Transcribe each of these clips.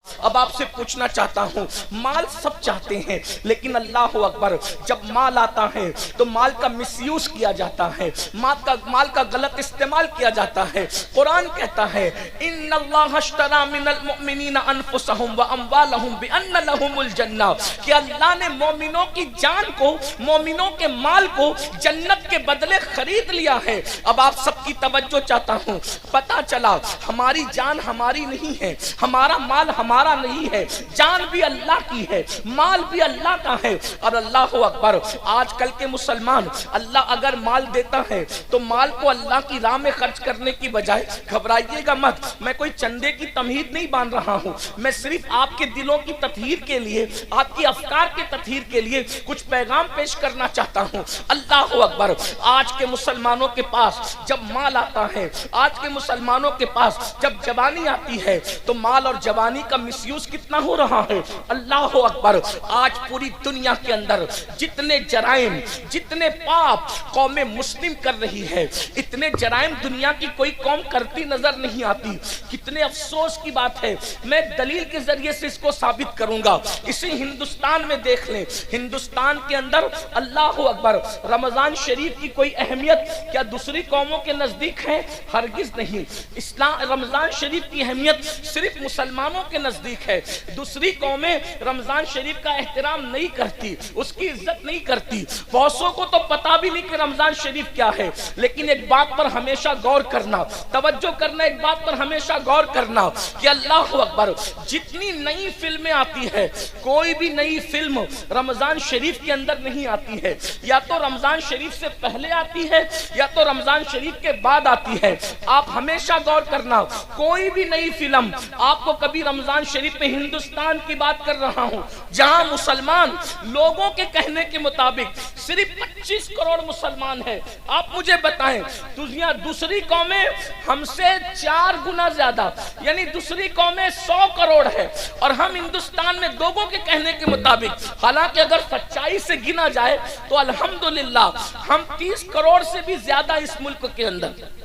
اب آپ سے پوچھنا چاہتا ہوں، مال سب چاہتے ہیں لیکن اللہ اکبر جب مال آتا ہے تو مال کا مس یوز کیا جاتا ہے، مال کا غلط استعمال کیا جاتا ہے۔ قرآن کہتا ہے ان اللہ اشتری من المؤمنین انفسهم واموالهم بان لهم الجنہ، کہ اللہ نے مومنوں کی جان کو، مومنوں کے مال کو جنت کے بدلے خرید لیا ہے۔ اب آپ سب کی توجہ چاہتا ہوں، پتا چلا ہماری جان ہماری نہیں ہے، ہمارا مال ہمارا نہیں ہے، جان بھی اللہ کی ہے، مال بھی اللہ کا ہے۔ اور اللہ اکبر آج کل کے مسلمان، اللہ اگر مال دیتا ہے تو مال کو اللہ کی راہ میں خرچ کرنے کی بجائے، گھبرائیے گا مت، میں کوئی چندے کی تمہید نہیں باندھ رہا ہوں، میں صرف آپ کے دلوں کی تطہیر کے لیے، آپ کی افکار کے تطہیر کے لیے کچھ پیغام پیش کرنا چاہتا ہوں۔ اللہ اکبر آج کے مسلمانوں کے پاس جب مال آتا ہے، آج کے مسلمانوں کے پاس جب جوانی آتی ہے تو مال اور جوانی کا مس یوز کتنا ہو رہا ہے۔ اللہ اکبر آج پوری دنیا کے اندر جتنے جرائم، جتنے پاپ قوم مسلم کر رہی ہے، اتنے جرائم دنیا کی کوئی قوم کرتی نظر نہیں آتی۔ کتنے افسوس کی بات ہے، میں دلیل کے ذریعے سے اس کو ثابت کروں گا۔ اسی ہندوستان میں دیکھ لیں، ہندوستان کے اندر اللہ اکبر رمضان شریف کی کوئی اہمیت کیا دوسری قوموں کے نزدیک ہے؟ ہرگز نہیں۔ رمضان شریف کی اہمیت صرف مسلمانوں کے نزدیک ہے، دوسری قومیں رمضان شریف کا احترام نہیں کرتی، اس کی عزت نہیں کرتی۔ بہتوں کو تو پتا بھی نہیں کہ رمضان شریف کیا ہے، لیکن ایک بات پر ہمیشہ غور کرنا، توجہ کرنا، ایک بات پر ہمیشہ غور کرنا کہ اللہ اکبر جتنی نئی فلمیں آتی ہے، کوئی بھی نئی فلم رمضان شریف کے اندر نہیں آتی ہے، یا تو رمضان شریف سے پہلے آتی ہے یا تو رمضان شریف کے بعد آتی ہے۔ آپ ہمیشہ غور کرنا، کوئی بھی نئی فلم آپ کو کبھی رمضان شریف میں، ہندوستان کی بات کر رہا ہوں جہاں مسلمان لوگوں کے کہنے کے مطابق صرف 25 کروڑ مسلمان ہیں، آپ مجھے بتائیں دنیا دوسری قومیں ہم سے 4 گنا زیادہ، یعنی دوسری قومیں 100 کروڑ ہے اور ہم ہندوستان میں لوگوں کے کہنے کے مطابق، حالانکہ اگر سچائی سے گنا جائے تو الحمدللہ ہم 30 کروڑ سے بھی زیادہ اس ملک کے اندر،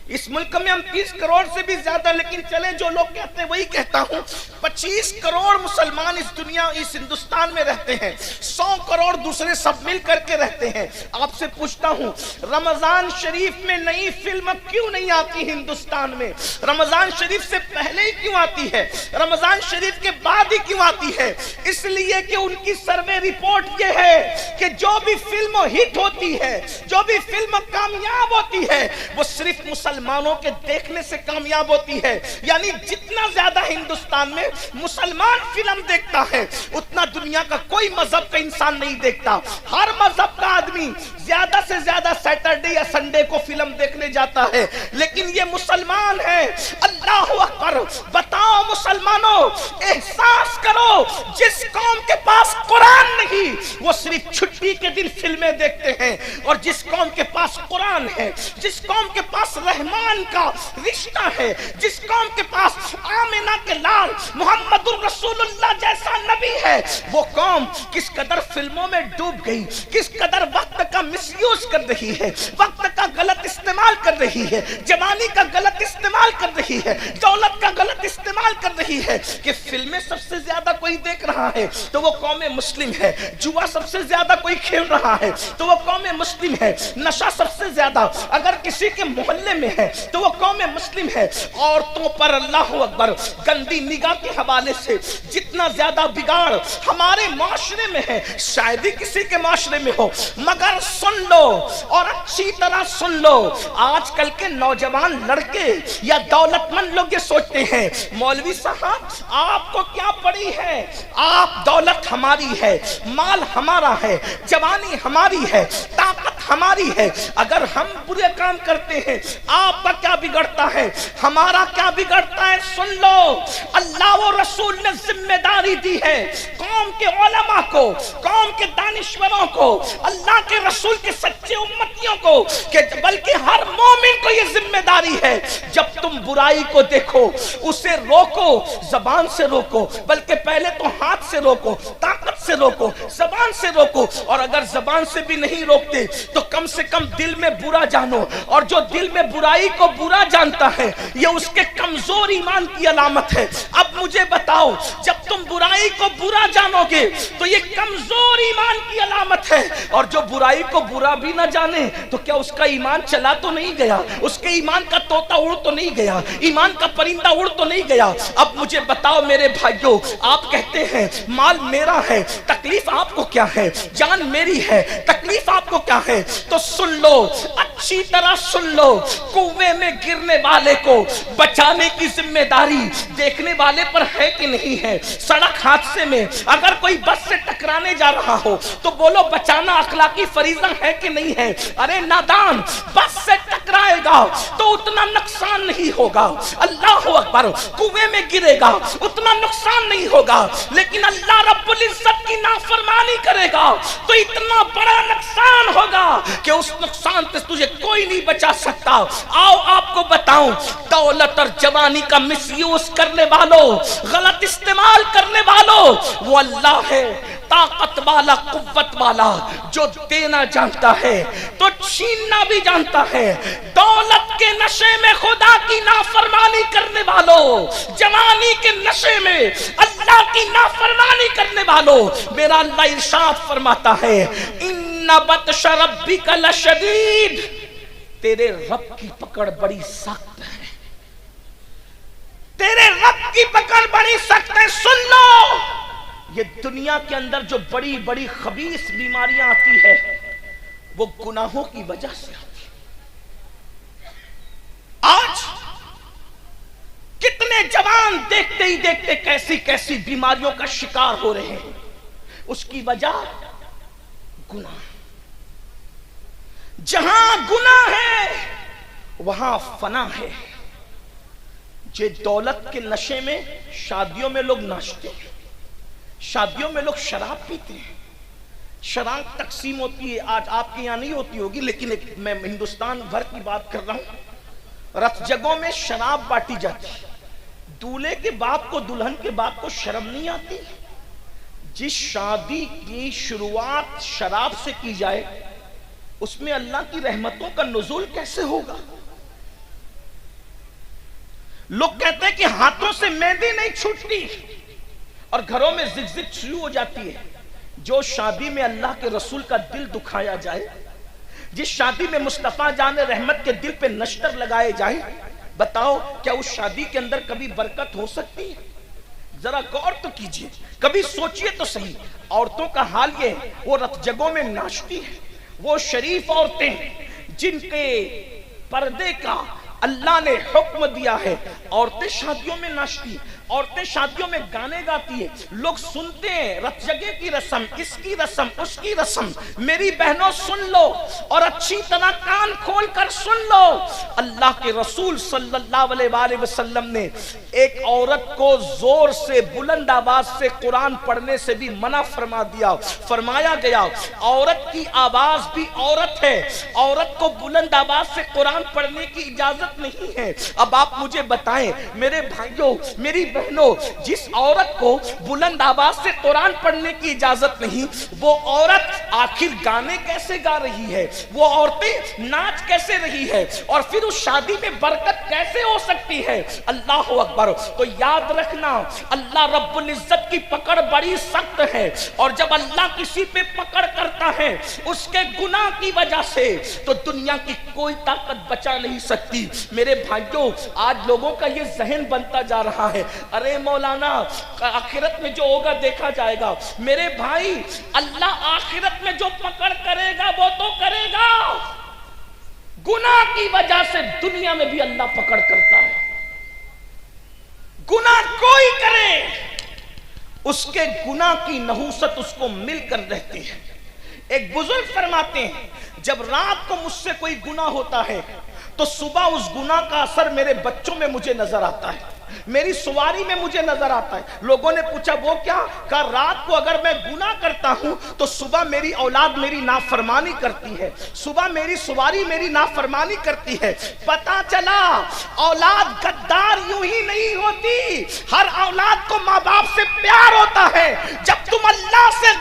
اس ملک میں ہم 30 کروڑ سے بھی زیادہ، لیکن چلے جو لوگ کہتے ہیں وہی کہتا ہوں، 25 کروڑ مسلمان اس دنیا، اس ہندوستان میں رہتے ہیں، 100 کروڑ دوسرے سب مل کر کے رہتے ہیں۔ آپ سے پوچھتا ہوں رمضان شریف میں نئی فلم کیوں نہیں آتی ہندوستان میں؟ رمضان شریف سے پہلے ہی کیوں آتی ہے؟ رمضان شریف کے بعد ہی کیوں آتی ہے؟ اس لیے کہ ان کی سروے رپورٹ یہ ہے کہ جو بھی فلم ہٹ ہوتی ہے، جو بھی فلم کامیاب ہوتی ہے، وہ صرف مسلمانوں کے دیکھنے سے کامیاب ہوتی ہے۔ یعنی جتنا زیادہ ہندوستان میں مسلمان فلم دیکھتا ہے اتنا دنیا کا کوئی مذہب کا انسان نہیں دیکھتا۔ ہر مذہب کا آدمی زیادہ سے زیادہ سیٹرڈے یا سنڈے کو فلم دیکھنے جاتا ہے، لیکن یہ مسلمان ہے۔ اللہ اکبر، بتاؤ مسلمانوں، احساس کرو جس قوم کے پاس قرآن نہیں وہ صرف چھٹی کے دن فلمیں دیکھتے ہیں، اور جس قوم کے پاس قرآن ہے، جس قوم کے پاس رحمان کا رشتہ ہے، جس قوم کے پاس آمنہ کے لال محمد الرسول اللہ جیسا نبی ہے، وہ قوم کس قدر فلموں میں ڈوب گئی، کس قدر وقت کا مس یوز کر رہی ہے، وقت کا غلط استعمال کر رہی ہے، جوانی کا غلط استعمال کر رہی ہے، دولت کا غلط استعمال کر رہی ہے، کہ فلمیں سب سے زیادہ کوئی دیکھ رہا ہے تو وہ قوم مسلم ہے، جوا سب سے زیادہ کوئی کھیل رہا ہے تو وہ قوم مسلم ہے، نشہ سب سے زیادہ اگر کسی کے محلے میں ہے تو وہ قوم مسلم ہے۔ عورتوں پر اللہ اکبر گندی نگاہ کے حوالے سے جتنا زیادہ بگاڑ ہمارے معاشرے میں ہے شاید ہی کسی کے معاشرے میں ہو، مگر سن لو اور اچھی طرح سن لو، آج کل کے نوجوان لڑکے یا دولت مند لوگ یہ سوچتے ہیں مولوی صاحب آپ کو کیا پڑی ہے، آپ دولت ہماری ہے، مال ہمارا ہے، جوانی ہماری ہے، طاقت ہماری ہے، اگر ہم برے کام کرتے ہیں آپ کا کیا بگڑتا ہے، ہمارا کیا بگڑتا ہے؟ سن لو، اللہ و رسول نے ذمہ داری دی ہے قوم کے علماء کو، قوم کے دانشوروں کو، اللہ کے رسول کے سچے امتیوں کو، کہ بلکہ ہر مومن کو یہ ذمہ داری ہے جب تم برائی کو دیکھو اسے روکو، زبان سے روکو، بلکہ پہلے تو ہاتھ سے روکو، طاقت سے روکو، زبان سے روکو، اور اگر زبان سے بھی نہیں روکتے تو کم سے کم دل میں برا جانو، اور جو دل میں برائی کو برا جانتا ہے یہ اس کے کمزور ایمان کی علامت ہے۔ اب مجھے بتاؤ، جب تم برائی کو برا جانو گے تو یہ کمزور ایمان کی علامت ہے، اور جو برائی کو برا بھی نہ جانے تو کیا اس کا ایمان چلا تو نہیں گیا؟ اس کے ایمان کا طوطا اڑ تو نہیں گیا؟ ایمان کا پرندہ اڑ تو نہیں گیا؟ اب مجھے بتاؤ میرے بھائیوں، آپ کہتے ہیں مال میرا ہے، تکلیف آپ کو کیا ہے؟ جان میری ہے، تکلیف آپ کو کیا ہے؟ تو سن لو، اچھی طرح سن لو، کنویں میں گرنے والے کو بچانے کی ذمہ داری دیکھنے والے پر ہے کہ نہیں ہے؟ سڑک حادثے میں اگر کوئی بس سے ٹکرانے جا رہا ہو تو بولو بچانا اخلاقی فریضہ ہے کہ نہیں ہے؟ ارے نادان، بس سے ٹکرائے گا تو اتنا نقصان نہیں ہوگا، اللہ اکبر، کنویں میں گرے گا اتنا نقصان نہیں ہوگا، لیکن اللہ رب العزت کی نافرمانی کرے گا تو اتنا بڑا نقصان ہوگا کہ اس نقصان سے تجھے کوئی نہیں بچا سکتا۔ آؤ آپ کو بتاؤں، دولت اور جوانی کا مس یوز کرنے والوں، غلط استعمال کرنے والوں، وہ اللہ ہے، طاقت والا، قوت والا، جو دینا جانتا ہے تو چھیننا بھی جانتا ہے۔ دولت کے نشے میں خدا کی نافرمانی کرنے والوں، جوانی کے نشے میں اللہ کی نافرمانی کرنے والوں، میرا اللہ ارشاد فرماتا ہے ان بطش ربک لشدید، تیرے رب کی پکڑ بڑی سخت ہے، تیرے رب کی پکڑ بڑی سخت ہے۔ سن لو، یہ دنیا کے اندر جو بڑی بڑی خبیث بیماریاں آتی ہے وہ گناہوں کی وجہ سے آتی ہے۔ آج کتنے جوان دیکھتے ہی دیکھتے کیسی کیسی بیماریوں کا شکار ہو رہے ہیں، اس کی وجہ گناہ۔ جہاں گناہ ہے وہاں فنا ہے۔ جو دولت کے نشے میں شادیوں میں لوگ ناچتے ہیں، شادیوں میں لوگ شراب پیتے ہیں، شراب تقسیم ہوتی ہے، آج آپ کے یہاں نہیں ہوتی ہوگی لیکن میں ہندوستان بھر کی بات کر رہا ہوں، رت جگہوں میں شراب بانٹی جاتی ہے۔ دولہے کے باپ کو، دلہن کے باپ کو شرم نہیں آتی؟ جس شادی کی شروعات شراب سے کی جائے اس میں اللہ کی رحمتوں کا نزول کیسے ہوگا؟ لوگ کہتے ہیں کہ ہاتھوں سے مہندی نہیں چھوٹتی اور گھروں میں زگزگ شروع ہو جاتی ہے۔ جو شادی میں اللہ کے رسول کا دل دکھایا جائے، جس شادی میں مصطفیٰ جان رحمت کے دل پہ نشتر لگائے جائیں، بتاؤ کیا اس شادی کے اندر کبھی برکت ہو سکتی ہے؟ ذرا غور تو کیجئے، کبھی سوچئے تو صحیح۔ عورتوں کا حال یہ ہے، وہ رت جگہوں میں ناچتی ہیں، وہ شریف عورتیں جن کے پردے کا اللہ نے حکم دیا ہے، عورتیں شادیوں میں ناچتی، عورتیں شادیوں میں گانے گاتی ہیں، لوگ سنتے ہیں، رت جگہ کی رسم، اس کی رسم، اس کی رسم۔ میری بہنوں سن لو اور اچھی طرح کان کھول کر سن لو، اللہ کے رسول صلی اللہ علیہ وآلہ وسلم نے ایک عورت کو زور سے بلند آواز سے قرآن پڑھنے سے بھی منع فرما دیا۔ فرمایا گیا عورت کی آواز بھی عورت ہے، عورت کو بلند آواز سے قرآن پڑھنے کی اجازت نہیں ہے۔ اب آپ مجھے بتائیں میرے بھائیوں، میری بہنوں، جس عورت کو بلند آواز سے قرآن پڑھنے کی اجازت نہیں، وہ عورت آخر گانے کیسے گا رہی ہے؟ وہ عورتیں ناچ کیسے رہی ہے؟ اور پھر اس شادی میں برکت کیسے ہو سکتی ہے؟ اللہ اکبر۔ تو یاد رکھنا، اللہ رب العزت کی پکڑ بڑی سخت ہے، اور جب اللہ کسی پہ پکڑ کرتا ہے اس کے گناہ کی وجہ سے تو دنیا کی کوئی طاقت بچا نہیں سکتی۔ میرے بھائیوں، آج لوگوں کا یہ ذہن بنتا جا رہا ہے، ارے مولانا آخرت میں جو ہوگا دیکھا جائے گا۔ میرے بھائی، اللہ آخرت میں جو پکڑ کرے گا وہ تو کرے گا، گناہ کی وجہ سے دنیا میں بھی اللہ پکڑ کرتا ہے۔ گناہ کوئی کرے، اس کے گناہ کی نحوست اس کو مل کر رہتی ہے۔ ایک بزرگ فرماتے ہیں جب رات کو مجھ سے کوئی گناہ ہوتا ہے تو صبح اس گناہ کا اثر میرے بچوں میں مجھے نظر آتا ہے، میری سواری میں مجھے نظر آتا ہے۔ لوگوں نے پوچھا وہ کیا؟ کہا رات کو اگر میں گناہ کرتا ہوں تو صبح میری اولاد میری نافرمانی کرتی ہے، صبح میری سواری میری نافرمانی کرتی ہے۔ پتا چلا اولاد غدار یوں ہی نہیں ہوتی، ہر اولاد کو ماں باپ سے پیار ہوتا ہے۔ جب تم اللہ سے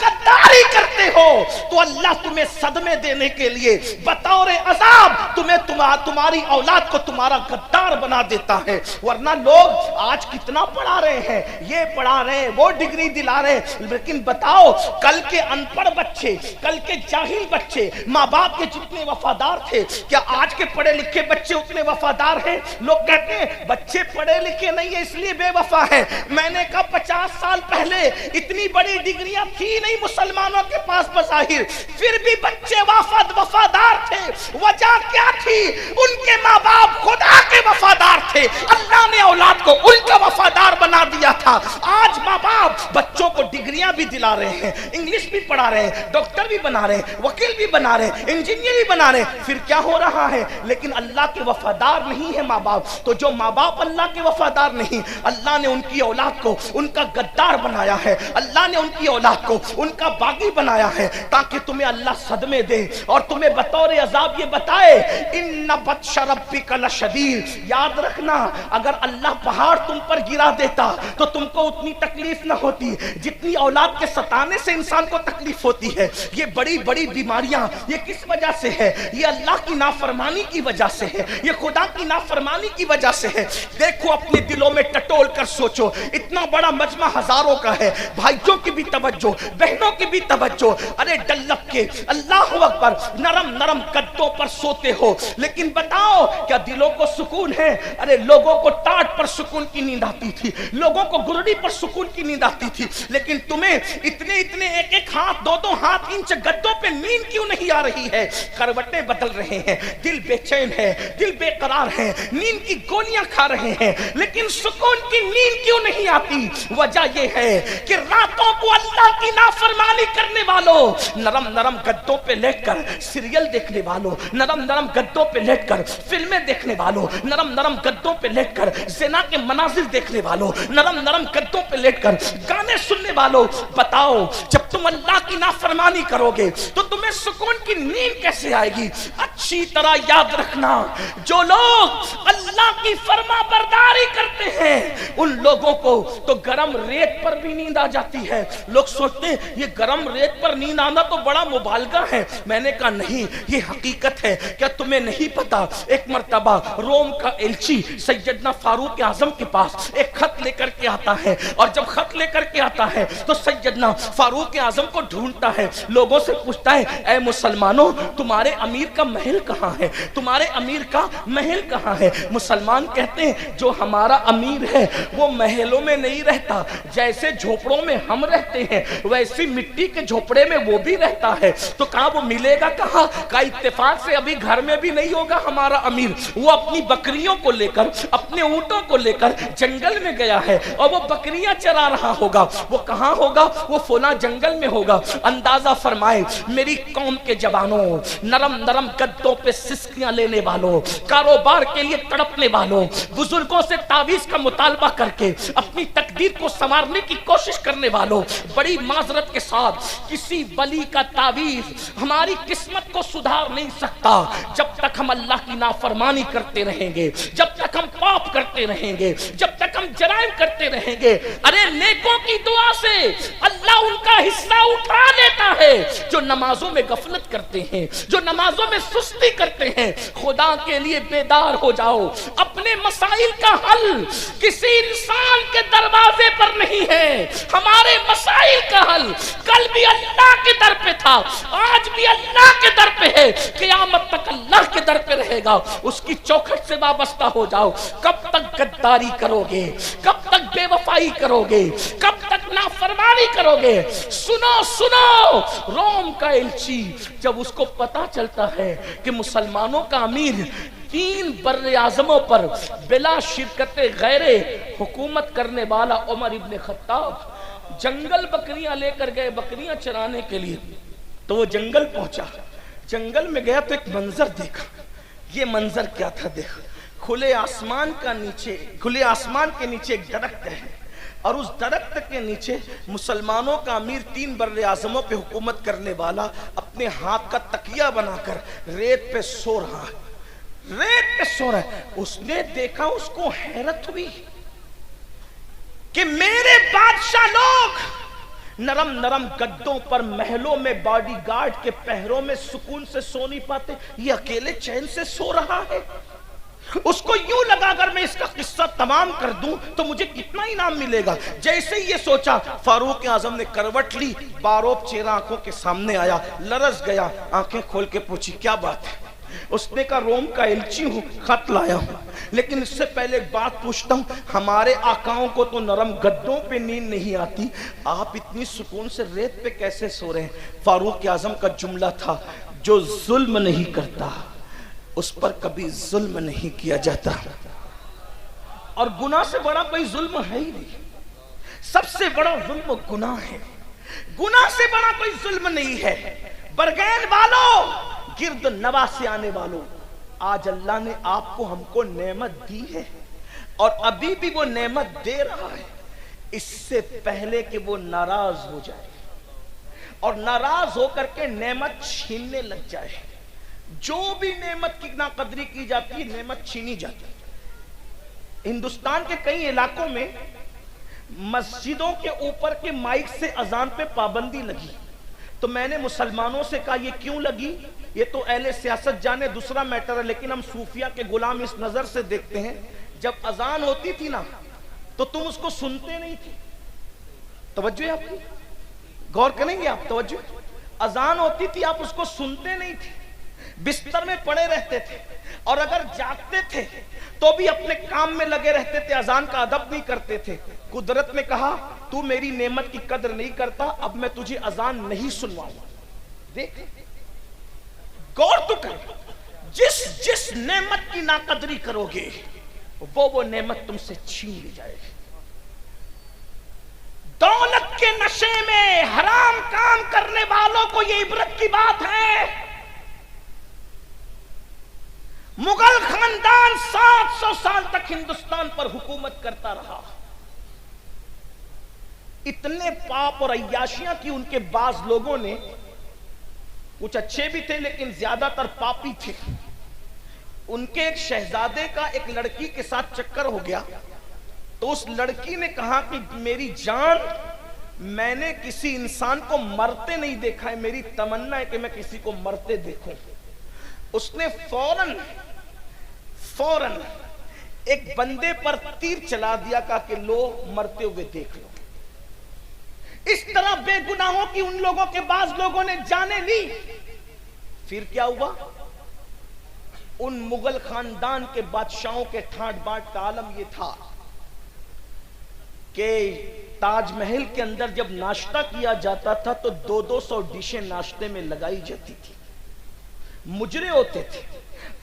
برداری کرتے ہو تو اللہ تمہیں صدمے دینے کے لیے بطور عذاب تمہیں تمہاری اولاد کو تمہارا غدار بنا دیتا ہے. ورنہ لوگ آج کتنا پڑھا رہے ہیں, یہ پڑھا رہے ہیں, وہ ڈگری دلا رہے ہیں, لیکن بتاؤ کل کے ان پڑھ بچے, کل کے جاہل بچے ماں باپ کے جتنے وفادار تھے, کیا آج کے پڑھے لکھے بچے اتنے وفادار ہیں؟ لوگ کہتے ہیں بچے پڑھے لکھے نہیں ہیں اس لیے بے وفا ہے. میں نے کہا 50 سال پہلے اتنی بڑی ڈگریاں تھی نہیں مسلمانوں کے پاس بظاہر, پھر بھی بچے وفادار تھے. وجہ کیا تھی؟ ان کے ماں باپ خدا کے وفادار تھے, اللہ نے اولاد کو ان کا وفادار بنا دیا تھا. آج ماں باپ بچوں کو ڈگریاں بھی دلا رہے ہیں, انگلش بھی پڑھا رہے ہیں, ڈاکٹر بھی بنا رہے ہیں, وکیل بھی بنا رہے ہیں, انجینئر بھی بنا رہے ہیں, پھر کیا ہو رہا ہے؟ لیکن اللہ کے وفادار نہیں ہے ماں باپ. تو جو ماں باپ اللہ کے وفادار نہیں, اللہ نے ان کی اولاد کو ان کا غدار بنایا ہے, اللہ نے ان کی اولاد کو ان کا باغی بنایا ہے تاکہ تمہیں اللہ صدمے دے اور تمہیں بطور عذاب یہ بتائے ان بطش ربک لشدید. یاد رکھنا اگر اللہ پہاڑ تم پر گرا دیتا تو تم کو اتنی تکلیف نہ ہوتی جتنی اولاد کے ستانے سے انسان کو تکلیف ہوتی ہے. یہ بڑی بڑی بیماریاں یہ کس وجہ سے ہے؟ یہ اللہ کی نافرمانی کی وجہ سے ہے, یہ خدا کی نافرمانی کی وجہ سے ہے. دیکھو اپنے دلوں میں ٹٹول کر سوچو, اتنا بڑا مجمع ہزاروں کا ہے, بھائیوں کی بھی توجہ, بہنوں کی بھی توجہ. ارے ڈلپ کے اللہ اکبر نرم نرم گدوں پر سوتے ہو, لیکن بتاؤ کیا دلوں کو سکون ہے؟ ارے لوگوں کو ٹاٹ پر سکون کی نیند آتی تھی, لوگوں کو گرڑی پر سکون کی نیند آتی تھی, لیکن تمہیں اتنے اتنے ایک ایک ہاتھ دو دو ہاتھ انچ گدوں پہ نیند کیوں نہیں آ رہی ہے؟ کروٹیں بدل رہے ہیں, دل بے چین ہے, دل بے قرار ہے, نیند کی گولیاں کھا رہے ہیں, لیکن سکون کی نیند کیوں نہیں آتی؟ وجہ یہ ہے کہ راتوں کو اللہ کی نافرمانی کرنے والوں, نرم نرم گدوں پہ لیٹ کر سیریل دیکھنے والوں, نرم نرم گدوں پہ لیٹ کر فلمیں دیکھنے والوں, نرم نرم گدوں پہ لیٹ کر زنا کے مناظر دیکھنے والوں, نرم نرم گدوں پہ لیٹ کر گانے سننے والوں, بتاؤ جب تم اللہ کی نافرمانی کرو گے تو تمہیں سکون کی نیند کیسے آئے گی؟ اچھی طرح یاد رکھنا, جو لوگ اللہ کی فرما برداری کرتے ہیں ان لوگوں کو تو گرم ریت پر بھی نیند آ جاتی ہے. لوگ سوچتے ہیں یہ گرم ریت پر نیند آنا تو بڑا مبالغہ ہے. میں نے کہا نہیں, یہ حقیقت ہے. کیا تمہیں نہیں پتا ایک مرتبہ روم کا ایلچی سیدنا فاروق اعظم کے پاس ایک خط لے کر کے آتا ہے, اور جب خط لے کر کے آتا ہے تو سیدنا فاروق اعظم کو ڈھونڈتا ہے, لوگوں سے پوچھتا ہے اے مسلمانوں تمہارے امیر کا محل کہاں ہے, تمہارے امیر کا محل کہاں ہے؟ مسلمان کہتے ہیں جو ہمارا امیر ہے وہ محلوں میں نہیں رہتا, جیسے جھوپڑوں میں ہم رہتے ہیں ویسی مٹی کے جھوپڑے میں وہ بھی رہتا ہے. تو کہاں وہ ملے گا؟ کہاں کا اتفاق سے ابھی گھر میں بھی نہیں ہوگا ہمارا امیر, وہ اپنی بکریوں کو لے کر اپنے اونٹوں کو لے کر جنگل میں گیا ہے اور وہ بکریاں چرا رہا ہوگا. وہ کہاں ہوگا؟ وہ فلاں جنگل میں ہوگا. اندازہ فرمائے میری قوم کے جوانوں, نرم نرم گدوں پہ سسکیاں لینے والوں, کاروبار کے لیے تڑپنے والوں, بزرگوں سے تعویذ کا مطالبہ کر کے اپنی تقدیر کو سنوارنے کی کوشش کرنے والوں, بڑی معذرت کے ساتھ کسی ولی کا تعویذ ہماری قسمت کو سدھار نہیں سکتا جب تک ہم اللہ کی نافرمانی کرتے رہیں گے, جب تک ہم پاپ کرتے رہیں گے, جب تک ہم جرائم کرتے رہیں گے. ارے نیکوں کی دعا سے اللہ ان کا حصہ اٹھا لیتا ہے جو نمازوں میں غفلت کرتے ہیں, جو نمازوں میں سستی کرتے ہیں. خدا کے لیے بیدار ہو جاؤ, اپنے مسائل کا حل کسی انسان کے دروازے پر نہیں ہے. ہمارے مسائل کا حل کل بھی اللہ کے در پہ تھا, آج بھی اللہ کے در پہ ہے, قیامت تک اللہ کے در پہ رہے گا. اس کی چوکھٹ سے وابستہ ہو جاؤ. کب تک غداری کرو گے؟ کب تک بے وفائی کرو گے؟ کب تک نافرمانی کرو گے؟ سنو سنو, روم کا ایلچی جب اس کو پتا چلتا ہے کہ مسلمانوں کا امیر 3 بر اعظموں پر بلا شرکت غیر حکومت کرنے والا عمر ابن خطاب جنگل بکریاں لے کر گئے بکریاں چرانے کے لیے. تو وہ جنگل پہنچا, جنگل میں گیا تو ایک منظر دیکھا. یہ منظر کیا تھا؟ دیکھ, کھلے آسمان کے نیچے ایک درخت ہے, اور اس درخت کے نیچے مسلمانوں کا امیر 3 بر اعظموں پہ حکومت کرنے والا اپنے ہاتھ کا تکیہ بنا کر ریت پہ سو رہا ہے, ریت پہ سو رہا ہے. اس نے دیکھا, اس کو حیرت ہوئی کہ میرے بادشاہ لوگ نرم نرم گدوں پر محلوں میں باڈی گارڈ کے پہروں میں سکون سے سو نہیں پاتے، یہ اکیلے چین سے سو رہا ہے۔ اس کو یوں لگا اگر میں اس کا قصہ تمام کر دوں تو مجھے کتنا انعام ملے گا۔ جیسے ہی یہ سوچا فاروق اعظم نے کروٹ لی، باروب چہرہ آنکھوں کے سامنے آیا، لرز گیا، آنکھیں کھول کے پوچھی کیا بات ہے؟ اس نے کہا روم کا ایلچی ہوں، خط لایا ہوں، لیکن اس سے پہلے ایک بات پوچھتا ہوں، ہمارے آقاؤں کو تو نرم گدوں پہ نیند نہیں آتی، آپ اتنی سکون سے ریت پہ کیسے سو رہے ہیں؟ فاروق اعظم کا جملہ تھا جو ظلم نہیں کرتا اس پر کبھی ظلم نہیں کیا جاتا، اور گناہ سے بڑا کوئی ظلم ہے ہی نہیں، سب سے بڑا ظلم گناہ ہے، گناہ سے بڑا کوئی ظلم نہیں ہے۔ برگین والوں، گرد نواح سے آنے والوں، آج اللہ نے آپ کو ہم کو نعمت دی ہے اور ابھی بھی وہ نعمت دے رہا ہے، اس سے پہلے کہ وہ ناراض ہو جائے اور ناراض ہو کر کے نعمت چھیننے لگ جائے۔ جو بھی نعمت کی ناقدری کی جاتی ہے نعمت چھینی جاتی ہے۔ ہندوستان کے کئی علاقوں میں مسجدوں کے اوپر کے مائک سے اذان پہ پابندی لگی، تو میں نے مسلمانوں سے کہا یہ کیوں لگی؟ یہ تو اہل سیاست جانے، دوسرا میٹر ہے، لیکن ہم صوفیہ کے غلام اس نظر سے دیکھتے ہیں، جب اذان ہوتی تھی نا تو تم اس کو سنتے نہیں تھے۔ توجہ ہے آپ کی؟ غور کریں گے آپ؟ توجہ، اذان ہوتی تھی آپ اس کو سنتے نہیں تھے، بستر میں پڑے رہتے تھے، اور اگر جاگتے تھے تو بھی اپنے کام میں لگے رہتے تھے، اذان کا ادب نہیں کرتے تھے۔ قدرت نے کہا تو میری نعمت کی قدر نہیں کرتا، اب میں تجھے اذان نہیں سنواؤں گا۔ دیکھ، غور تو کر، جس نعمت کی ناقدری کرو گے وہ نعمت تم سے چھین لی جائے گی۔ دولت کے نشے میں حرام کام کرنے والوں کو یہ عبرت کی بات ہے۔ مغل خاندان 700 سال تک ہندوستان پر حکومت کرتا رہا، اتنے پاپ اور عیاشیاں کی ان کے بعض لوگوں نے، کچھ اچھے بھی تھے لیکن زیادہ تر پاپی تھے، ان کے ایک شہزادے کا ایک لڑکی کے ساتھ چکر ہو گیا، تو اس لڑکی نے کہا کہ میری جان، میں نے کسی انسان کو مرتے نہیں دیکھا ہے، میری تمنا ہے کہ میں کسی کو مرتے دیکھوں۔ اس نے فوراً ایک بندے پر تیر چلا دیا، کہا کہ لو مرتے ہوئے دیکھ لو۔ اس طرح بے گناہوں کی ان لوگوں کے بعض لوگوں نے جانیں لی۔ پھر کیا ہوا؟ ان مغل خاندان کے بادشاہوں کے ٹھاٹ باٹ کا عالم یہ تھا کہ تاج محل کے اندر جب ناشتہ کیا جاتا تھا تو 200 ڈشیں ناشتے میں لگائی جاتی تھی، مجرے ہوتے تھے،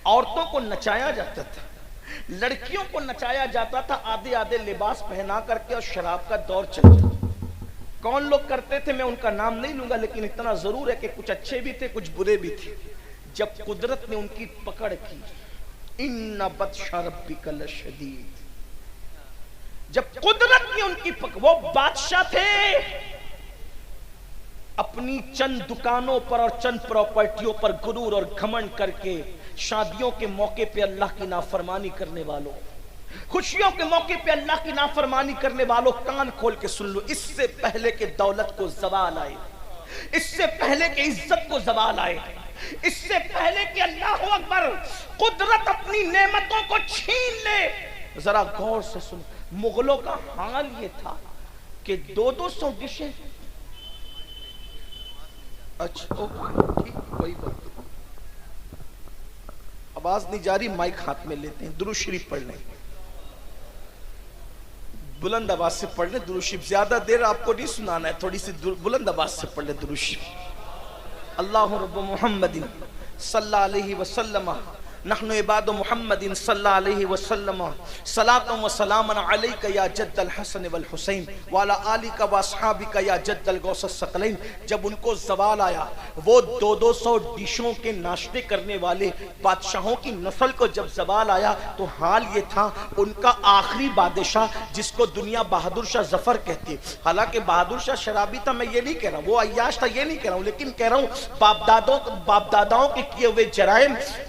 عورتوں کو نچایا جاتا تھا، لڑکیوں کو نچایا جاتا تھا، آدھے آدھے لباس پہنا کر کے، اور شراب کا دور چلتا تھا۔ کون لوگ کرتے تھے میں ان کا نام نہیں لوں گا، لیکن اتنا ضرور ہے کہ کچھ اچھے بھی تھے کچھ برے بھی تھے۔ جب قدرت نے ان کی پکڑ کی، ان بطش ربک لشدید، جب قدرت نے ان کی پکڑ، وہ بادشاہ تھے، اپنی چند دکانوں پر اور چند پراپرٹیوں پر غرور اور گھمنڈ کر کے شادیوں کے موقع پہ اللہ کی نافرمانی کرنے والوں، خوشیوں کے موقع پہ اللہ کی نافرمانی کرنے والوں، کان کھول کے سن لو، اس سے پہلے کہ دولت کو زوال آئے، اس سے پہلے کہ عزت کو زوال آئے، اس سے پہلے کہ اللہ اکبر قدرت اپنی نعمتوں کو چھین لے، ذرا غور سے سن، مغلوں کا حال یہ تھا کہ 200 ڈشیں، اچھا ٹھیک، کوئی بات، آواز نہیں جاری، مائک ہاتھ میں لیتے ہیں، درود شریف پڑھ لیں، بلند آواز سے پڑھ لیں درود شریف، زیادہ دیر آپ کو نہیں سنانا ہے، تھوڑی سی بلند آواز سے پڑھ لیں درود شریف۔ اللہ رب محمد صلی اللہ علیہ وسلم، نحن عباد محمد صلی اللہ علیہ وسلم، صلاۃ و سلام علیک یا جد الحسن والحسین وعلی آلک و اصحابک یا جد الغوث الثقلین۔ جب ان کو زوال آیا، وہ 200 ڈشوں کے ناشتے کرنے والے بادشاہوں کی نسل کو جب زوال آیا تو حال یہ تھا، ان کا آخری بادشاہ جس کو دنیا بہادر شاہ ظفر کہتی ہے، حالانکہ بہادر شاہ شرابی تھا، میں یہ نہیں کہہ رہا ہوں، وہ عیاش تھا، یہ نہیں کہہ رہا ہوں، لیکن کہہ رہا ہوں باپ داداؤں کے کیے ہوئے جرائم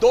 2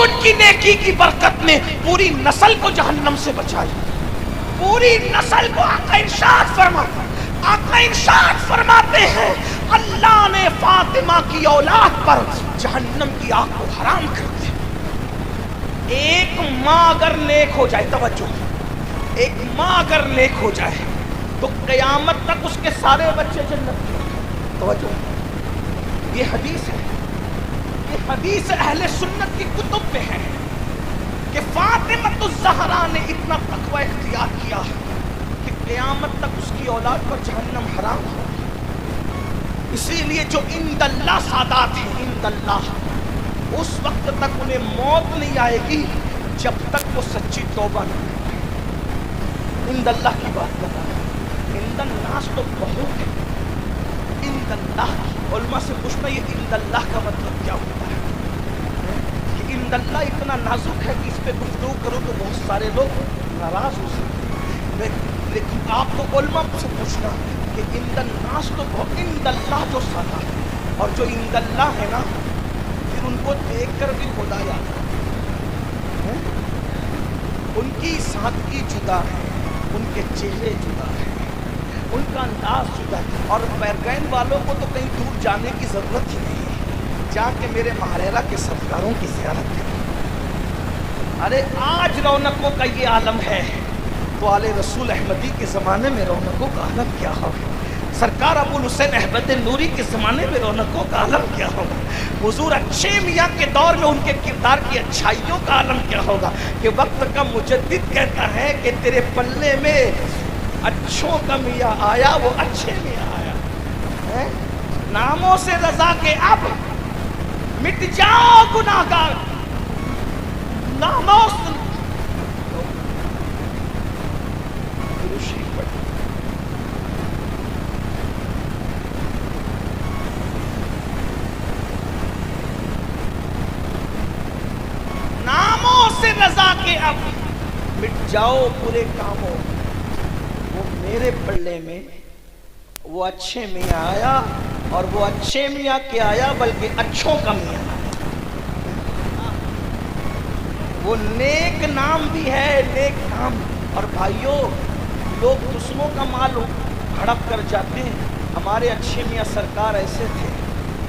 ان کی نیکی کی برکت نے پوری نسل کو جہنم سے بچا لیا. پوری نسل کو آقا ارشاد فرماتے ہیں اللہ نے فاطمہ کی اولاد پر جہنم کی آگ کو حرام کر دیا. ایک ماں اگر نیک ہو جائے, توجہ, ایک ماں اگر نیک ہو جائے تو قیامت تک اس کے سارے بچے جنت میں. توجہ, یہ حدیث ہے, یہ حدیث اہل سنت کی کتب میں ہے کہ فاطمہ الزہرا نے اتنا تقوی اختیار کیا کہ قیامت تک اس کی اولاد پر جہنم حرام ہو. اسی لیے جو عند اللہ سادات ہیں, عند اللہ, اس وقت تک انہیں موت نہیں آئے گی جب تک وہ سچی توبہ نہ کریں. عند اللہ کی بات کر رہا ہے, عند الناس تو بہت ہے, عند اللہ. علماء سے پوچھنا یہ عند اللہ کا مطلب کیا ہوتا ہے؟ کہ عند اللہ اتنا نازک ہے کہ اس پہ گفتگو کرو تو بہت سارے لوگ ناراض ہو سکتے ہیں, لیکن آپ کو علماء سے پوچھنا کہ عند الناس تو بہت, عند اللہ جو سادہ ہے, اور جو عند اللہ ہے نا پھر ان کو دیکھ کر بھی خدا یاد ہے. ان کی سادگی جدا ہے, ان کے چہرے جدا ہے, ان کا انداز جدا ہے. اور بیرگین والوں کو تو کہیں دور جانے کی ضرورت ہی نہیں ہے, جا کے میرے ماہرہ کے سرکاروں کی زیارت کریں. ارے آج رونقوں کا یہ عالم ہے تو آل رسول احمدی کے زمانے میں رونقوں کا عالم کیا ہوگا؟ سرکار ابو الحسین احمد نوری کے زمانے میں رونقوں کا عالم کیا ہوگا؟ حضور اچھے میاں کے دور میں ان کے کردار کی اچھائیوں کا عالم کیا ہوگا؟ کہ وقت کا مجدد کہتا ہے کہ تیرے پلے میں اچھوں کا میاں آیا, وہ اچھے میاں آیا. ناموں سے رضا کے اب مٹ جاؤ گناہگار, ناموں سے رضا کے اب مٹ جاؤ برے کاموں, وہ میرے پلے میں وہ اچھے میاں آیا, اور وہ اچھے میاں کیا آیا بلکہ اچھوں کا میاں آیا. وہ نیک نام بھی ہے, نیک کام. اور بھائیوں, لوگ دوسروں کا مال ہڑپ کر جاتے ہیں. ہمارے اچھے میاں سرکار ایسے تھے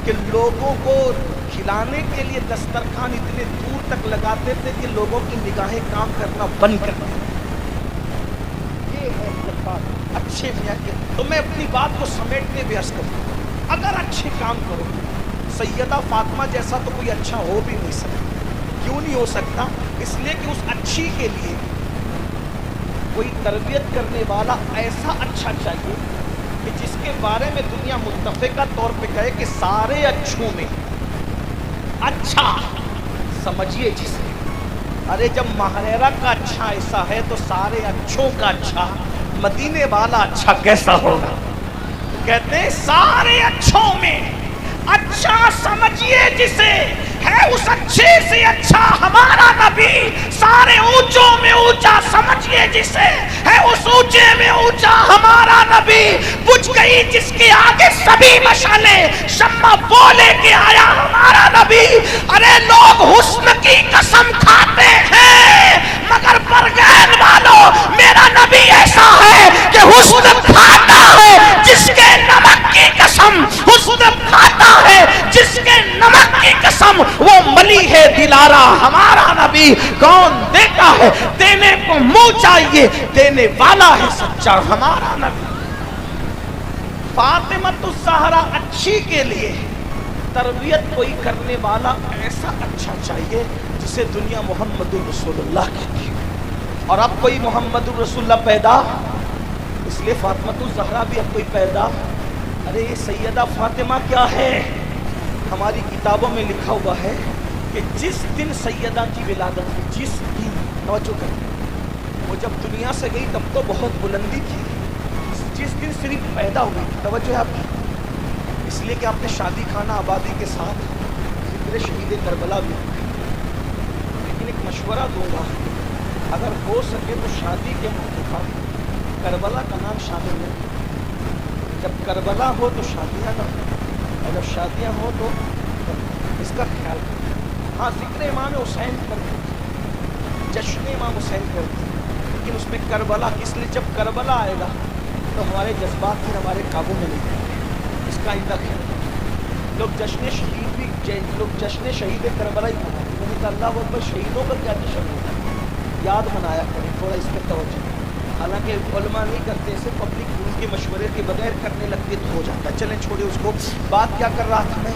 کہ لوگوں کو کھلانے کے لیے دسترخوان اتنے دور تک لگاتے تھے کہ لوگوں کی نگاہیں کام کرنا بند کر دیں. یہ ہے اچھے میاں کے. تو میں اپنی بات کو سمیٹنے بھی عرض کروں, اگر اچھے کام کرو, سیدہ فاطمہ جیسا تو کوئی اچھا ہو بھی نہیں سکتا. کیوں نہیں ہو سکتا؟ اس لیے کہ اس اچھی کے لیے کوئی تربیت کرنے والا ایسا اچھا چاہیے کہ جس کے بارے میں دنیا متفقہ طور پہ کہے کہ سارے اچھوں میں اچھا سمجھیے جسے. ارے جب ماہرہ کا اچھا ایسا ہے تو سارے اچھوں کا اچھا, مدینے والا اچھا کیسا ہوگا؟ کہتے ہیں سارے اچھوں میں اچھا سمجھیے جسے, ہے اس اچھے سے اچھا ہمارا نبی. سارے اونچوں میں اونچا سمجھیے جسے, ہے اس اونچے میں اونچا ہمارا نبی. بجھ گئی جس کے آگے سبھی مشعلیں, شمع وہ لے کے آیا ہمارا نبی. ارے لوگ حسن کی قسم کھاتے ہیں مگر برگین والوں, میرا نبی ایسا ہے کہ حسن کھاتا ہے جس کے نمک کی قسم, حسن کھاتا ہے جس کے نمک کی قسم, وہ ملی ہے دلارا ہمارا نبی. کون دیتا ہے؟ دینے کو منہ چاہیے, دینے والا ہے سچا ہمارا نبی. فاطمہ الزہرا اچھی کے لیے تربیت کوئی کرنے والا ایسا اچھا چاہیے جسے دنیا محمد الرسول اللہ کہتی ہے. اور اب کوئی محمد الرسول اللہ پیدا, اس لیے فاطمہ الزہرا بھی اب کوئی پیدا. ارے یہ سیدہ فاطمہ کیا ہے؟ ہماری کتابوں میں لکھا ہوا ہے کہ جس دن سیدہ کی ولادت ہوئی, جس دن, توجہ کریں, وہ جب دنیا سے گئی تب تو بہت بلندی تھی, جس دن صرف پیدا ہوئی, توجہ ہے آپ کی, اس لیے کہ آپ نے شادی خانہ آبادی کے ساتھ ذکر شہید کربلا بھی رکھا. لیکن ایک مشورہ دوں گا, اگر ہو سکے تو شادی کے موقع پر کربلا کا نام شامل نہیں. جب کربلا ہو تو شادیاں نہ ہو, اور جب شادیاں ہو تو اس کا خیال کریں. ہاں ذکر امام حسین کرتے تھے, جشن امام حسین کرتے تھے, لیکن اس میں کربلا, اس لیے جب کربلا آئے گا تو ہمارے جذبات پھر ہمارے قابو میں نہیں رہیں گے. اس کا آئندہ خیال لوگ جشن شہید بھی, لوگ جشن شہید کربلا ہی مناتے ہیں. میں نے کہا اللہ اکبر, شہیدوں کا کیا جشن ہوتا ہے, یاد منایا کریں, تھوڑا اس پہ توجہ. حالانکہ علماء نہیں کرتے, اسے پبلک ان کے مشورے کے بغیر کرنے لگتے تو ہو جاتا ہے. چلیں چھوڑے اس کو. بات کیا کر رہا تھا میں,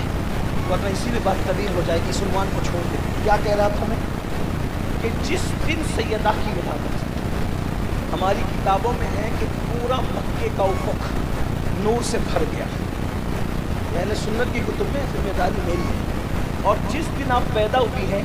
ورنہ اسی میں بات طویل ہو جائے گی, اس عنوان کو چھوڑ دیں. کیا کہہ رہا تھا میں کہ جس دن سیدہ کی ولادت, ہماری کتابوں میں ہے کہ پورا مکے کا افق نور سے بھر گیا. اہل سنت کی کتب میں ذمہ داری میری ہے. اور جس دن آپ پیدا ہوئی ہیں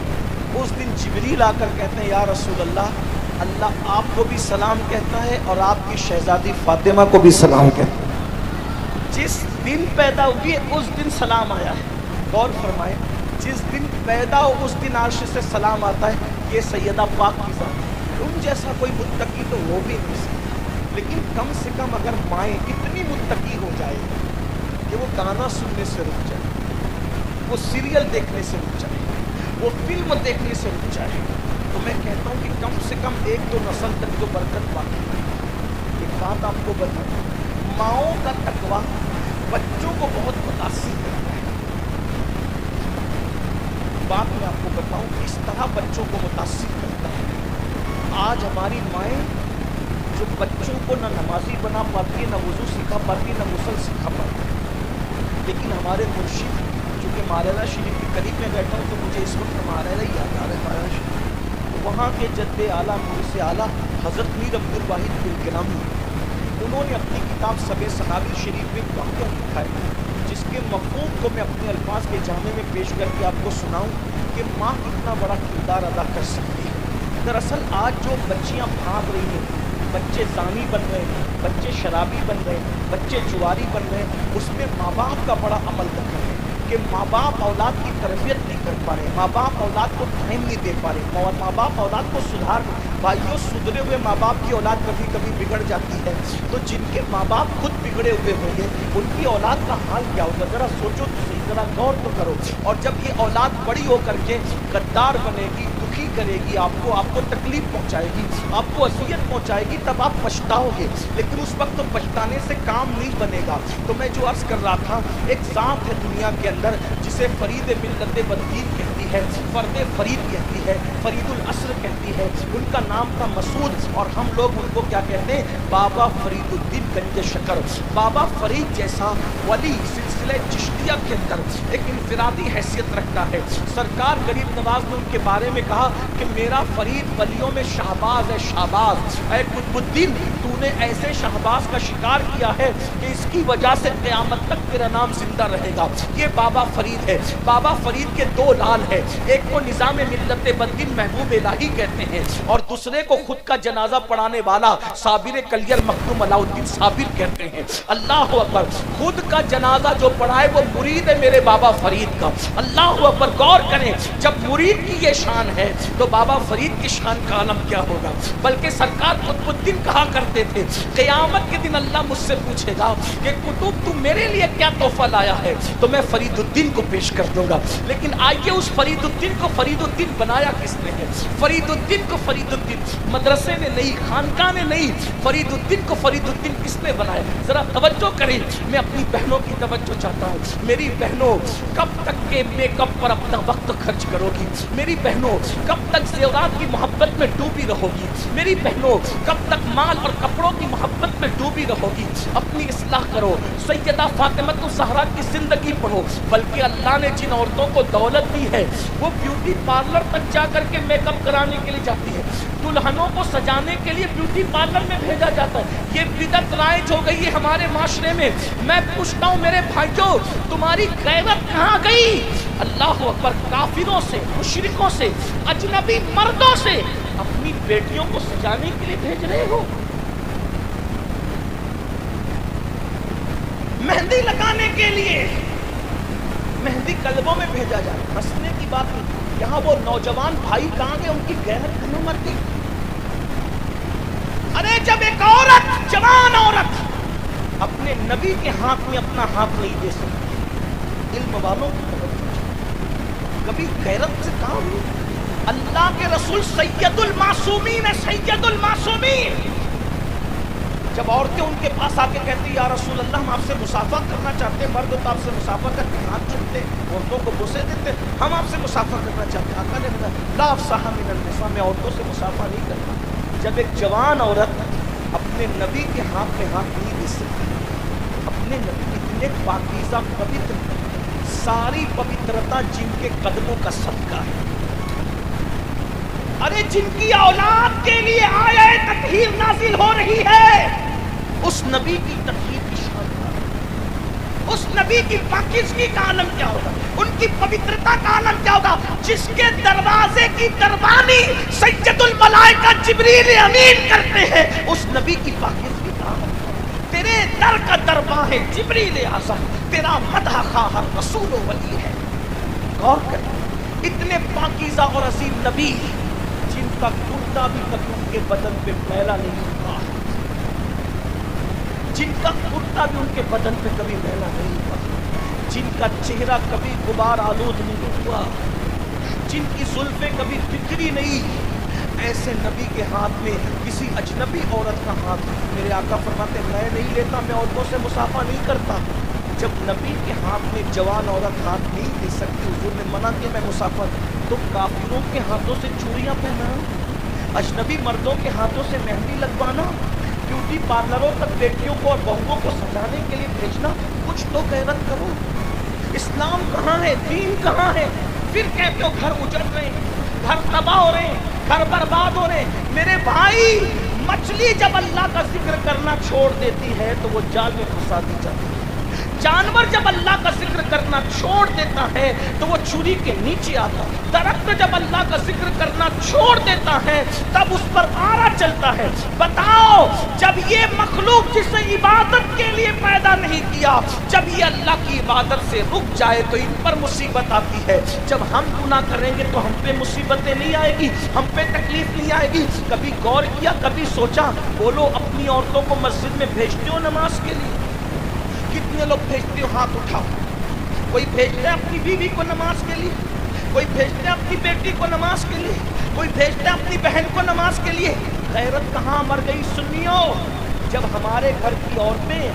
اس دن جبریل آ کر کہتے ہیں یا رسول اللہ, اللہ آپ کو بھی سلام کہتا ہے اور آپ کی شہزادی فاطمہ کو بھی سلام کہتا ہے. جس دن پیدا ہوئی اس دن سلام آیا ہے. غور فرمائیں, جس دن پیدا ہو اس دن عرش سے سلام آتا ہے. یہ سیدہ پاک کی ذات ہے. ان جیسا کوئی متقی تو وہ بھی نہیں سکتا, لیکن کم سے کم اگر مائیں اتنی متقی ہو جائے کہ وہ گانا سننے سے رک جائے, وہ سیریل دیکھنے سے رک جائے, وہ فلم دیکھنے سے رک جائے, تو میں کہتا ہوں کہ کم سے کم ایک دو نسل تک تو برکت باقی ہے. ایک بات آپ کو بتاؤں, ماؤں کا تقویٰ بچوں کو بہت متاثر کرتا ہے. بات میں آپ کو بتاؤں اس طرح بچوں کو متاثر کرتا ہے. آج ہماری مائیں جو بچوں کو نہ نمازی بنا پاتی ہے, نہ وضو سکھا پاتی, نہ غسل سکھا پاتی, لیکن ہمارے مرشد, چونکہ ماریرہ شریف کے قریب میں بیٹھا ہوں تو مجھے اس وقت ماریرہ ہی یاد آ رہا ہے. ماریرہ شریف وہاں کے جد اعلیٰ مرشد اعلیٰ حضرت میر عبد الواحد الکنامی, انہوں نے اپنی کتاب سب صحابی شریف میں واقعہ لکھا ہے جس کے مفہوم کو میں اپنے الفاظ کے جامع میں پیش کر کے آپ کو سناؤں کہ ماں کتنا بڑا کردار ادا کر سکتی ہے. دراصل آج جو بچیاں بھاگ رہی ہیں, بچے زانی بن رہے ہیں, بچے شرابی بن رہے ہیں, بچے جواری بن رہے ہیں, اس میں ماں باپ کا بڑا عمل دخل ہے کہ ماں باپ اولاد کی تربیت نہیں کر پا رہے, ماں باپ اولاد کو ٹائم نہیں دے پا رہے, ماں باپ اولاد کو سدھار. بھائیوں, سدھرے ہوئے ماں باپ کی اولاد کبھی کبھی بگڑ جاتی ہے, تو جن کے ماں باپ خود بگڑے ہوئے ہوں گے ان کی اولاد کا حال کیا ہوگا, ذرا سوچو تو صحیح, ذرا غور تو کرو. اور جب یہ اولاد بڑی ہو کر کے غدار بنے گی, دکھی کرے گی, آپ کو تکلیف پہنچائے گی, آپ کو اذیت پہنچائے گی, تب آپ پچھتاؤ گے, لیکن اس وقت تو پچھتانے سے کام نہیں بنے گا. تو میں جو عرض کر رہا تھا, ایک ذات ہے دنیا کے اندر جسے فرید ملت بدین کہتی ہے, فرد فرید کہتی ہے, فرید العصر کہتی ہے. ان کا نام تھا مسعود, اور ہم لوگ ان کو کیا کہتے ہیں, بابا فرید الدین گنج شکر. بابا فرید جیسا ولی سلسلہ چشتیہ کے اندر ایک انفرادی حیثیت رکھتا ہے. سرکار غریب نواز نے ان کے بارے میں کہا کہ میرا فرید ولیوں میں شہباز ہے, شہباز. اے قطب الدین, تو نے ایسے شہباز کا شکار کیا ہے کہ اس کی وجہ سے قیامت تک تیرا نام زندہ رہے گا. یہ بابا فرید ہے. بابا فرید کے دو لال ہیں, ایک کو نظام ملت بدین محبوب الہی کہتے ہیں, اور دوسرے کو خود کا جنازہ پڑھانے والا صابر کلیر مخدوم علاء الدین صابر کہتے ہیں. اللہ اکبر, خود کا جنازہ جو پڑھائے وہ مرید ہے میرے بابا فرید کا. اللہ اکبر, غور کریں, جب مرید کی یہ شان ہے تو بابا فرید کی شان کا عالم کیا ہوگا. بلکہ سرکار قطب الدین کہا کرتے تھے, قیامت کے دن اللہ مجھ سے پوچھے گا کہ قطب تو میرے لیے کیا تحفہ لایا ہے, تو میں فرید الدین کو پیش کر دوں گا. لیکن آئیے اس فرید الدین کو فرید الدین بنایا کس نے ہے. فرید الدین کو فرید الدین مدرسے نے نہیں, خانقاہ نے نہیں, فرید الدین کو فرید الدین کس نے بنایا. ذرا توجہ کریں, میں اپنی بہنوں کی توجہ چاہتا ہوں. میری بہنوں, کب تک کے میک اپ پر اپنا وقت خرچ کرو گی. میری بہنوں, کب تک زیورات کی محبت میں ڈوبی رہو گی. میری بہنوں, کب تک مال اور کپڑوں کی محبت میں ڈوبی رہو گی. اپنی اصلاح کرو. سیدہ فاطمہ الزہرا کی زندگی پڑھو. بلکہ اللہ نے جن عورتوں کو دولت دی ہے وہ بیوٹی پارلر تک جا کر کے میک اپ کرانے کے لیے جاتی ہے. دلہنوں کو سجانے کے لیے بیوٹی پارلر میں بھیجا جاتا ہے. یہ بدعت رائج ہو گئی ہے ہمارے معاشرے میں. میں پوچھتا ہوں میرے بھائیوں, تمہاری غیرت کہاں گئی. اللہ اکبر, کافروں سے, مشرکوں سے, اجنبی مردوں سے اپنی بیٹیوں کو سجانے کے لیے بھیج رہے ہو. مہندی لگانے کے لیے, مہندی قلبوں میں بھیجا جائے. ہنسنے کی بات نہیں, یہاں وہ نوجوان بھائی کہاں گئے, ان کی غیرت کہاں مر گئی. ارے جب ایک عورت, جوان عورت اپنے نبی کے ہاتھ میں اپنا ہاتھ نہیں دے سکتی, علم والوں کی توجہ. کبھی غیرت سے کام نہیں. اللہ کے رسول سید المعصومین ہے, سید المعصومین. جب عورتیں ان کے پاس آ کے کہتی یا رسول اللہ ہم آپ سے مصافحہ کرنا چاہتے ہیں, مرد تو آپ سے مصافحہ کر کے ہاتھ چومتے, عورتوں کو بوسے دیتے, ہم آپ سے مصافحہ کرنا چاہتے ہیں. آقا نے بتایا لا افصح من النساء, میں عورتوں سے مصافحہ نہیں کرتا. جب ایک جوان عورت اپنے نبی کے ہاتھ میں ہاتھ نہیں دے سکتی, اپنے نبی اتنے پاکیزہ پوتر, ساری پوترتا جن کے قدموں کا صدقہ ہے, ارے جن کی اولاد کے لیے آیہ تطہیر نازل ہو رہی ہے, اس نبی کی تطہیر کی شان کیا ہوگا, اس نبی کی پاکیزگی کا عالم کیا ہوگا, ان کی پوترتا کا عالم کیا ہوگا, جس کے دروازے کی دربانی سید الملائکہ جبریل امین کرتے ہیں, اس نبی کی پاکیزگی کا عالم کیا ہوگا. تیرے در کا درباں ہے جبریل اعظم, تیرا مدح خواہ رسول و ولی ہے. غور کر, اتنے پاکیزہ اور عظیم نبی جن کا کرتا بھی کبھی ان کے بدن پہ میلا نہیں ہوا, جن کا کرتا بھی ان کے بدن پہ کبھی میلا نہیں ہوا, جن کا چہرہ کبھی غبار آلود نہیں ہوا, جن کی زلفیں کبھی بکھری نہیں, ایسے نبی کے ہاتھ میں کسی اجنبی عورت کا ہاتھ, میرے آقا فرماتے میں نہیں لیتا, میں عورتوں سے مصافحہ نہیں کرتا. جب نبی کے ہاتھ میں جوان عورت ہاتھ نہیں دے سکتی, حضور نے منع کیا میں مصافحہ, تو کافروں کے ہاتھوں سے چوڑیاں پہنانا, اجنبی مردوں کے ہاتھوں سے مہندی لگوانا, بیوٹی پارلروں تک بیٹیوں کو اور بہوؤں کو سجانے کے لیے بھیجنا, کچھ تو غیرت کرو. اسلام کہاں ہے, دین کہاں ہے؟ پھر کہتے ہو گھر اجڑ رہے ہیں, گھر تباہ ہو رہے ہیں, گھر برباد ہو رہے ہیں. میرے بھائی, مچھلی جب اللہ کا ذکر کرنا چھوڑ دیتی ہے تو وہ جال میں پھنسا دی جاتی ہے. جانور جب اللہ کا ذکر کرنا چھوڑ دیتا ہے تو وہ چوری کے نیچے آتا ہے. درخت جب اللہ کا ذکر کرنا چھوڑ دیتا ہے تب اس پر آرا چلتا ہے. بتاؤ, جب یہ مخلوق جسے عبادت کے لیے پیدا نہیں کیا, جب یہ اللہ کی عبادت سے رک جائے تو ان پر مصیبت آتی ہے. جب ہم گناہ کریں گے تو ہم پہ مصیبتیں نہیں آئے گی, ہم پہ تکلیف نہیں آئے گی. کبھی غور کیا, کبھی سوچا, بولو اپنی عورتوں کو مسجد میں بھیجتے ہو نماز کے لیے؟ کتنے لوگ بھیجتے ہو, ہاتھ اٹھاؤ. کوئی بھیجتے ہے اپنی بیوی کو نماز کے لیے, کوئی بھیجتے ہے اپنی بیٹی کو نماز کے لیے, کوئی بھیجتے ہے اپنی بہن کو نماز کے لیے. غیرت کہاں مر گئی سنیو. جب ہمارے گھر کی عورتیں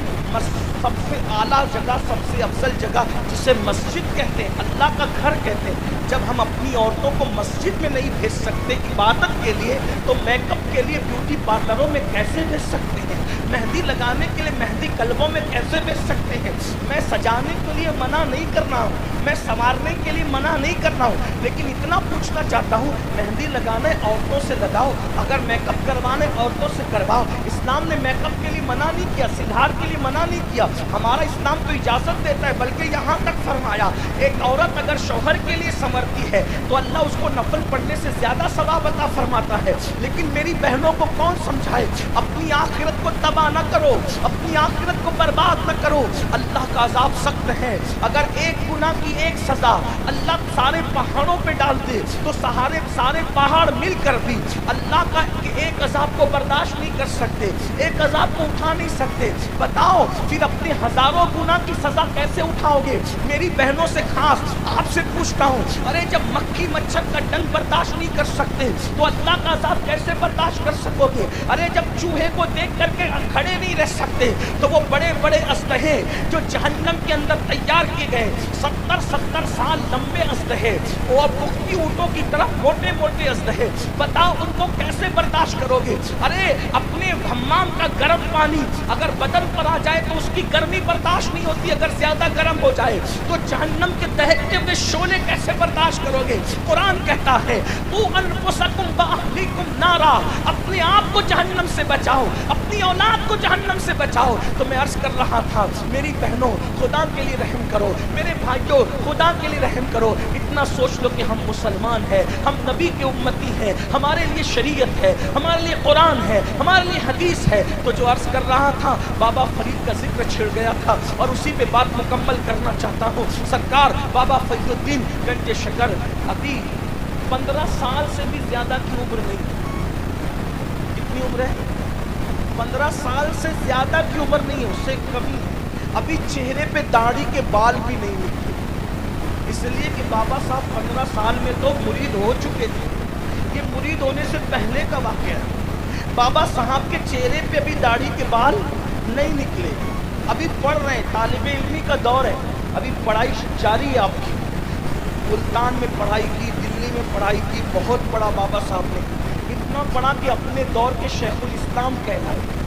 سب سے اعلیٰ جگہ, سب سے افضل جگہ جسے مسجد کہتے ہیں, اللہ کا گھر کہتے ہیں, جب ہم اپنی عورتوں کو مسجد میں نہیں بھیج سکتے عبادت کے لیے, تو میک اپ کے لیے بیوٹی پارلروں میں کیسے بھیج سکتے ہیں؟ مہندی لگانے کے لیے مہندی کلبوں میں کیسے بھیج سکتے ہیں؟ میں سجانے کے لیے منع نہیں کرنا ہوں, میں سنوارنے کے لیے منع نہیں کرنا ہوں, لیکن اتنا پوچھنا چاہتا ہوں, مہندی لگانا ہے عورتوں سے لگاؤ, اگر میک اپ کروانا ہے عورتوں سے کرواؤ. اسلام نے میک اپ کے لیے منع نہیں کیا, سنہار کے لیے منع نہیں کیا. ہمارا اسلام تو اجازت دیتا ہے, بلکہ یہاں تک فرمایا ایک عورت اگر شوہر کے لیے سنورتی ہے تو اللہ اس کو نفل پڑھنے سے زیادہ ثواب عطا فرماتا ہے. لیکن میری بہنوں کو کون سمجھائے, اپنی آخرت کو تباہ نہ کرو, اپنی آخرت کو برباد نہ کرو. اللہ کا عذاب سخت ہے. اگر ایک گناہ کی ایک سزا اللہ سارے پہاڑوں پہ ڈال دے تو سارے پہاڑ مل کر بھی اللہ کا ایک عذاب کو برداشت نہیں کر سکتے, ایک عذاب کو اٹھا نہیں سکتے. بتاؤ پھر اپنے ہزاروں گناہ کی سزا کیسے اٹھاؤ گے؟ میری بہنوں سے خاص آپ سے پوچھتا ہوں, ارے جب مکھی مچھر کا ڈنگ برداشت نہیں کر سکتے تو اللہ کا عذاب کیسے برداشت کر سکو گے؟ ارے جب چوہے کو دیکھ کر کے کھڑے نہیں رہ سکتے تو وہ بڑے بڑے اسلحے جو جہنم کے اندر تیار کیے گئے 70 سال لمبے اسلحے اور پختی اونٹوں کی طرح موٹے موٹے اسلحے, بتاؤ ان کو کیسے برداشت کرو گے؟ ارے اپنے حمام کا گرم پانی اگر بدن پر آ جائے تو اس کی گرمی برداشت نہیں ہوتی, اگر زیادہ گرم ہو جائے تو جہنم کے دہکتے ہوئے شعلے کیسے برداشت کرو گے؟ قرآن کہتا ہے تو انفسکم واہلیکم نارا, اپنے آپ کو جہنم سے بچاؤ, اپنی اولاد کو جہنم سے بچاؤ. تو میں عرض کر رہا تھا, میری بہنوں خدا کے لیے رحم کرو, میرے بھائیوں خدا کے لیے رحم کرو. اتنا سوچ لو کہ ہم مسلمان ہیں, ہم نبی کے امتی ہیں, ہمارے لیے شریعت ہے, ہمارے لیے قرآن ہے, ہمارے لیے حدیث ہے. تو جو عرض کر رہا تھا بابا فرید کا ذکر چھڑ گیا تھا اور اسی پہ بات مکمل کرنا چاہتا ہوں. سرکار بابا فرید الدین گنج شکر ابھی 15 سال سے بھی زیادہ کی عمر نہیں. کتنی عمر ہے؟ 15 سال سے زیادہ کی عمر نہیں ہے, اس سے کمی. ابھی چہرے پہ داڑھی کے بال بھی نہیں نکلے. اس لیے کہ بابا صاحب 15 سال میں تو مرید ہو چکے تھے. یہ مرید ہونے سے پہلے کا واقعہ ہے. بابا صاحب کے چہرے پہ ابھی داڑھی کے بال نہیں نکلے, ابھی پڑھ رہے ہیں, طالب علمی کا دور ہے, ابھی پڑھائی جاری ہے آپ کی. ملتان میں پڑھائی کی, دلی میں پڑھائی کی, بہت پڑھا بابا صاحب نے, اتنا پڑھا کہ اپنے دور کے شیخ الاسلام کہلائے.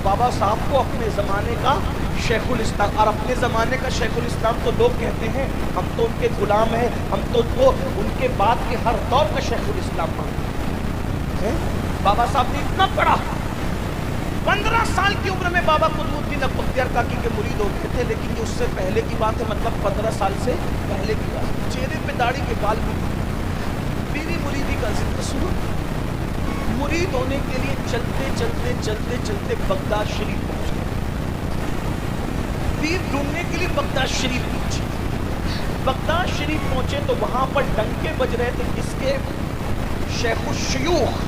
بابا صاحب کو اپنے زمانے کا شیخ الاسلام, اور اپنے زمانے کا شیخ الاسلام تو لوگ کہتے ہیں ہم تو ان کے غلام ہیں, ہم تو ان کے بعد کے ہر دور کا شیخ الاسلام مانتے ہیں. بابا صاحب نے اتنا پڑھا, 15 سال کی عمر میں بابا قطب الدین بختیار کاکی کے مرید ہو گئے تھے. لیکن یہ اس سے پہلے کی بات ہے, مطلب 15 سال سے پہلے کی بات. چہرے پہ داڑھی کے بال بھی میری مریدی کا ذکر سنو. مرید ہونے کے لیے چلتے چلتے چلتے چلتے بغداد شریف پہنچے. پیر ڈھونڈنے کے لیے بغداد شریف پہنچے. بغداد شریف پہنچے تو وہاں پر ڈنکے بج رہے تھے کس کے؟ شیخ الشیوخ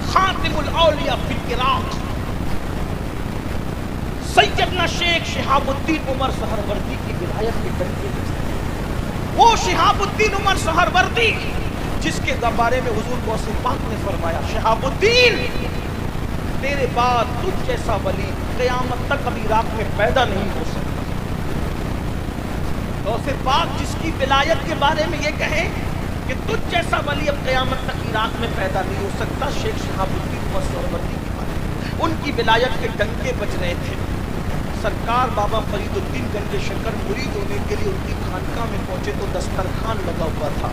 خاتم الاولیاء فی العراق سیدنا شیخ شہاب الدین عمر سہروردی کی ولایت کے ڈنکے بج رہے. وہ شہاب الدین عمر سہروردی جس کے بارے میں حضور غوث پاک نے فرمایا, شہاب الدین تیرے بعد تجھ جیسا ولی قیامت تک ابھی عراق میں پیدا نہیں ہو سکتا. غوث پاک جس کی ولایت کے بارے میں یہ کہیں کہ تجھ جیسا ولی اب قیامت تک عراق میں پیدا نہیں ہو سکتا, شیخ شہاب الدین عمر سہروردی کی بات, ان کی ولایت کے ڈنکے بج رہے تھے. سرکار بابا فرید الدین گنج شکر مرید ہونے کے لیے ان کی خانقاہ میں پہنچے تو دسترخوان لگا ہوا تھا.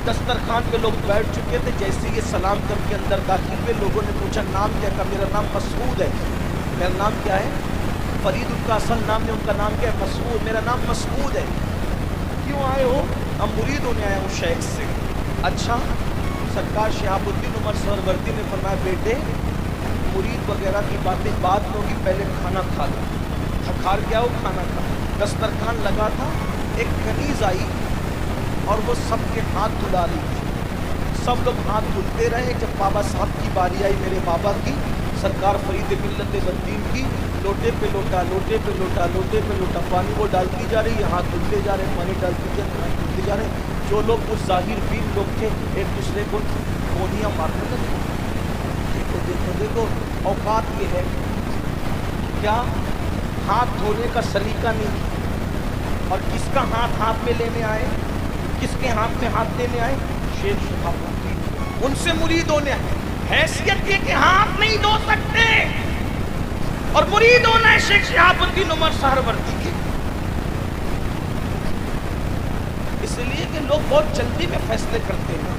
دسترخوان پہ لوگ بیٹھ چکے تھے. جیسے یہ سلام کر کے اندر داخل ہوئے, لوگوں نے پوچھا نام کیا؟ کہا میرا نام مسعود ہے. میرا نام کیا ہے؟ فرید. ان کا اصل نام نہیں, ان کا نام کیا ہے؟ مسعود. میرا نام مسعود ہے. کیوں آئے ہو؟ ہم مرید ہونے آئے ہوں شیخ سے. اچھا. سرکار شہاب الدین عمر سہروردی نے فرمایا بیٹے مرید وغیرہ کی باتیں بعد میں ہوگی, پہلے کھانا کھا لو. تھکار کیا ہو, کھانا کھا. دسترخوان لگا تھا, ایک کنیز آئی اور وہ سب کے ہاتھ دھلا رہی تھی. سب لوگ ہاتھ دھلتے رہے. جب بابا صاحب کی باری آئی, میرے بابا کی, سرکار فرید ملت بدین کی, لوٹے پہ لوٹا, لوٹے پہ لوٹا, لوٹے پہ لوٹا, پانی وہ ڈالتی جا رہی ہے, ہاتھ دھلتے جا رہے, پانی ڈالتی جا رہے, ہاتھ دھلتے جا رہے. جو لوگ اس ظاہر بین لوگ تھے ایک دوسرے کو گولیاں مارنے لگے. دیکھو دیکھو دیکھو, اوقات یہ ہے کیا ہاتھ دھونے کا سلیقہ نہیں. اور کس کا ہاتھ ہاتھ میں لینے آئے, کس کے ہاتھ میں ہاتھ دینے آئے؟ شیخ شہاب الدین. ان سے مرید ہونے آئے. حیثیت یہ کہ ہاتھ نہیں دھو سکتے, اور مرید ہونا ہے شیخ شہاب الدین عمر سہروردی کے. اس لیے کہ لوگ بہت جلدی میں فیصلے کرتے ہیں.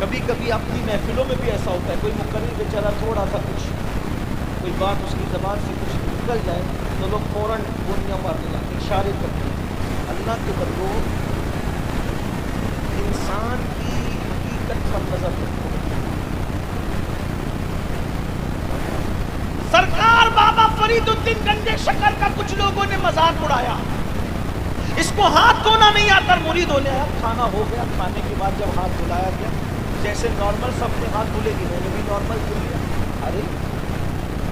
کبھی کبھی اپنی محفلوں میں بھی ایسا ہوتا ہے, کوئی مقرر بیچارہ تھوڑا سا کچھ کوئی بات اس کی زبان سے کچھ نکل جائے تو لوگ فوراً گولیاں مارنے لگتے, اشارے کرتے ہیں. اللہ کے بندو, انسان کی حقیقت پر نظر رکھو. سرکار بابا فرید الدین گنج شکر کا کچھ لوگوں نے مذاق اڑایا, اس کو ہاتھ دھونا نہیں آتا, مرید ہونے آیا. کھانا ہو گیا, کھانے کے بعد جب ہاتھ دھلایا گیا, جیسے نارمل سب نے ہاتھ دھلے, انہوں نے بھی نارمل دھل لیا. ارے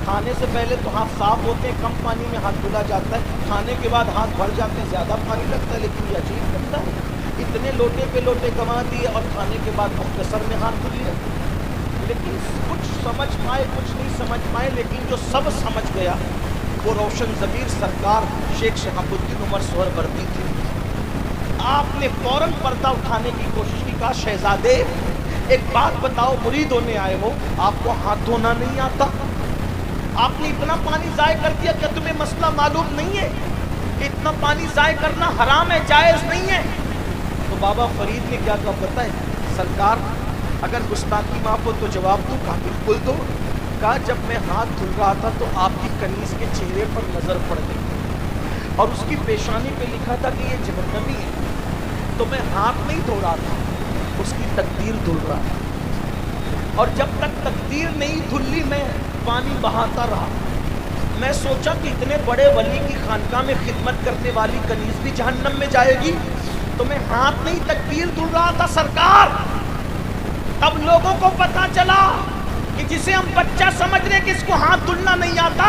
کھانے سے پہلے تو ہاتھ صاف ہوتے ہیں, کم پانی میں ہاتھ دھلا جاتا ہے. کھانے کے بعد ہاتھ بھر جاتے ہیں, زیادہ پانی لگتا ہے. لیکن یہ عجیب لگتا ہے, اتنے لوٹے پہ لوٹے گنوا دیے اور کھانے کے بعد مختصر میں ہاتھ دھل لیا. لیکن کچھ سمجھ پائے, کچھ نہیں سمجھ پائے. لیکن جو سب سمجھ گیا وہ روشن ضمیر سرکار شیخ شہاب الدین عمر سہروردی تھے. آپ نے فوراً پردہ اٹھانے کی کوشش کی. کہا شہزادے ایک بات بتاؤ, مرید ہونے آئے ہو, آپ کو ہاتھ دھونا نہیں آتا؟ آپ نے اتنا پانی ضائع کر دیا, کیا تمہیں مسئلہ معلوم نہیں ہے کہ اتنا پانی ضائع کرنا حرام ہے, جائز نہیں ہے؟ تو بابا فرید نے کیا کہا پتہ ہے سرکار, اگر گستاخی معاف ہو تو جواب دوں. کہا بالکل دو. کہا جب میں ہاتھ دھل رہا تھا تو آپ کی کنیز کے چہرے پر نظر پڑ گئی اور اس کی پیشانی پہ لکھا تھا کہ یہ جہنمی ہے, تو میں ہاتھ نہیں دھو رہا تھا, اس کی تقدیر دھل رہا تھا. اور جب تک تقدیر نہیں دھلی میں پانی بہاتا رہا. میں سوچا کہ اتنے بڑے ولی کی خانقاہ میں خدمت کرنے والی کنیز بھی جہنم میں جائے گی, تو میں ہاتھ نہیں تقدیر دھل رہا تھا سرکار. اب لوگوں کو پتا چلا کہ جسے ہم بچہ سمجھ رہے کہ اس کو ہاتھ دھلنا نہیں آتا,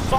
100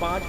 5